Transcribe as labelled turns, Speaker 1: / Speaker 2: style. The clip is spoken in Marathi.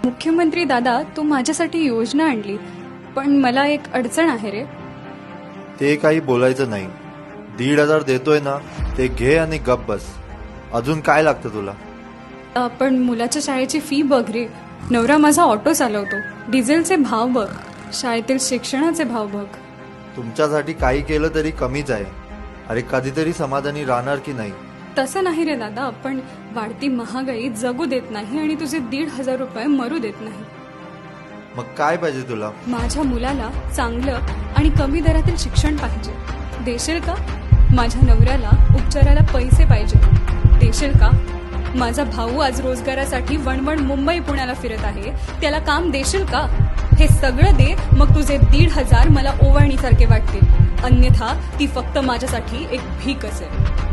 Speaker 1: मुख्यमंत्री दादा, तू माझ्यासाठी योजना आणली, पण मला एक अडचण आहे रे.
Speaker 2: ते काही बोलायचं नाही. 1,500 देतोय ना, ते घे आणि गप बस. अजून काय लागतं तुला?
Speaker 1: पण मुलाच्या शाळेची फी बघ रे. नवरा माझा ऑटो चालवतो. डिझेलचे भाव बघ. शाळेतील शिक्षणाचे भाव बघ.
Speaker 2: तुमच्यासाठी काही केलं तरी कमीच आहे. अरे कधीतरी समाधानी राहणार की नाही?
Speaker 1: तसं नाही रे दादा, पण वाढती महागाई जगू देत नाही आणि तुझे 1,500 रुपये मरू देत नाही.
Speaker 2: मग काय पाहिजे तुला?
Speaker 1: माझ्या मुलाला चांगलं आणि कमी दरातील शिक्षण पाहिजे. देशील का? माझ्या नवऱ्याला उपचाराला पैसे पाहिजे. देशील का? माझा भाऊ आज रोजगारासाठी वणवण मुंबई पुण्याला फिरत आहे, त्याला काम देशील का? हे सगळं दे, मग तुझे 1,500 मला ओवाळणीसारखे वाटतील. अन्यथा ती फक्त माझ्यासाठी एक भीक असेल.